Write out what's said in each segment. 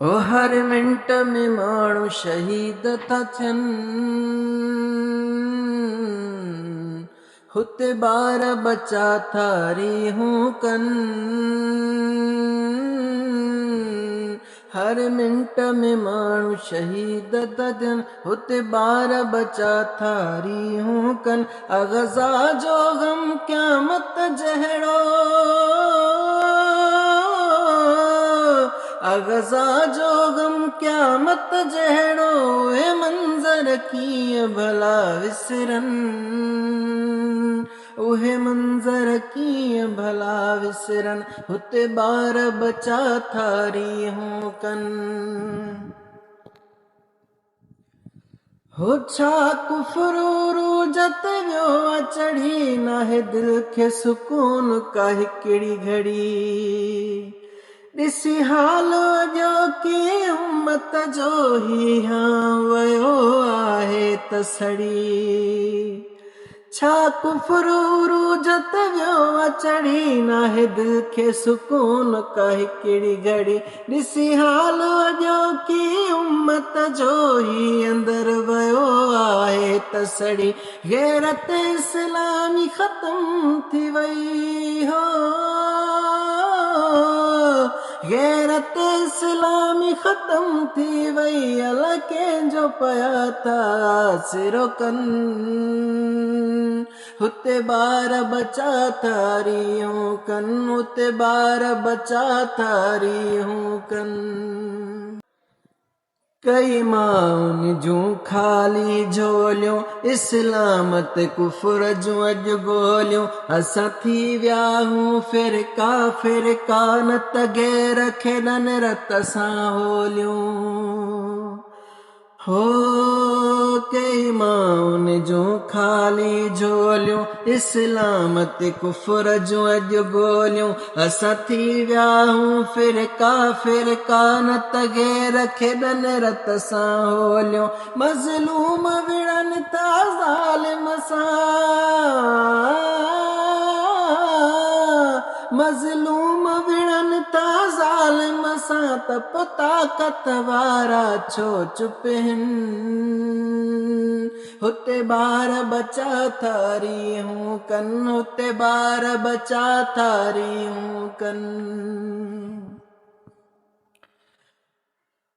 ओ हर मिंट में माण्हू शहीद था थियनि, हुते ॿार बचा था रीहूं कनि। हर मिंट में माण्हू शहीद था थियनि, हुते ॿार बचा था रीहूं कनि। अग़ज़ा जो ग़म क़यामत जहिड़ो, अग़ज़ा जो ग़म क़यामत जहिड़ो, उहे मंज़र कीअं भला विसरनि, उहे मंज़र कीअं भला विसरनि, हुते ॿार बचा था रीहूं कनि। हो छा कुफ़्र रूजत वियो आहे चढ़ी, नाहे दिल खे सुकून का हिकिड़ी घड़ी। ॾिसी हाल अॼो की उम्मत जो ही हाँ वयो आहे तसड़ी। छा कुफ़्र रूजत वियो आहे चढ़ी, नाहे दिल खे सुकून का हिकिड़ी घड़ी। ॾिसी हाल अॼो की उम्मत जो ही अंदर वयो आहे तसड़ी। गैरत इस्लामी ख़त्म थी वई हो, गैरत इस्लामी ख़त्म थी वई, अला कंहिंजो पया था सिरो कनि, हुते ॿार बचा था रीहूं कनि, हुते ॿार बचा था रीहूं कनि। कई माउनि जूं ख़ाली झोलियूं, इस्लाम ते कुफ़्र जूं अॼु गोलियूं। असां थी विया हूं फ़िरका फ़िरका, न त गैर खेॾनि रत सां होलियूं। हो कई माउनि जूं ख़ाली झोलियूं, इस्लाम ते कुफ़्र जूं अॼु गोलियूं। असां थी विया हूं फ़िरका फ़िरका, न त गैर खेॾनि रत सां होलियूं। मज़लूम विढ़नि था ज़ालिम सां, मज़लूम विढ़नि था ज़ालिम सां, त पोइ ताक़त वारा छो चुप आहिनि, हुते ॿार बचा था रीहूं कनि, हुते ॿार बचा था रीहूं कनि।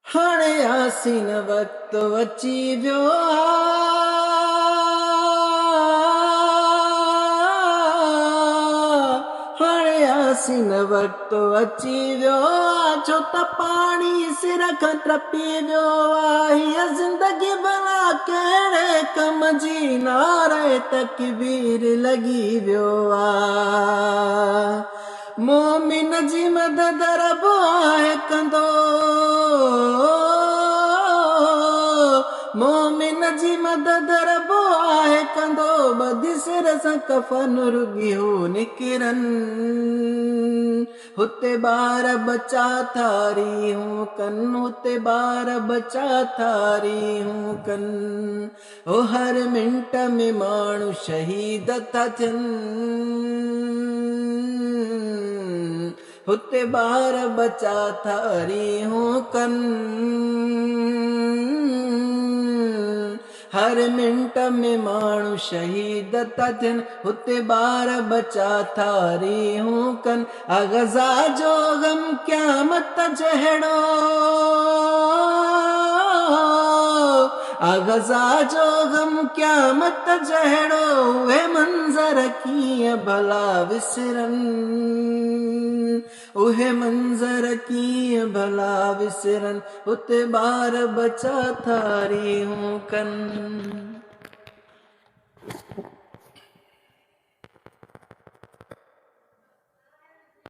हाणे यासीन वक़्तु अची वियो आहे, यासीन वक़्तु अची वियो आहे, छो त पाणी सिर खां टपी वियो आहे। हीअ ज़िंदगी भला कहिड़े कम जी, नारे तकबीर लॻी वियो आहे। मोमिन जी मदद रब आहे कंदो, मोमिन जी मदद रब आहे कंदो, ॿधी सिर सां कफ़न रुॻी हू निकिरनि, हुते ॿार बचा था रीहूं कनि, हुते ॿार बचा था रीहूं कनि। ओ हर मिंट में माण्हू शहीद था थियनि, हुते ॿार बचा था रीहूं कनि। हर मिंट में माण्हू शहीद था थियनि, हुते ॿार बचा था रीहूं कनि। अग़ज़ा जो ग़म क़यामत जहिड़ो, अग़ज़ा जो ग़म क़यामत जहिड़ो, उहे मंज़र कीअं भला विसरनि, उहे मंज़र कीअं भला विसरनि, हुते ॿार बचा था रीहूं कनि।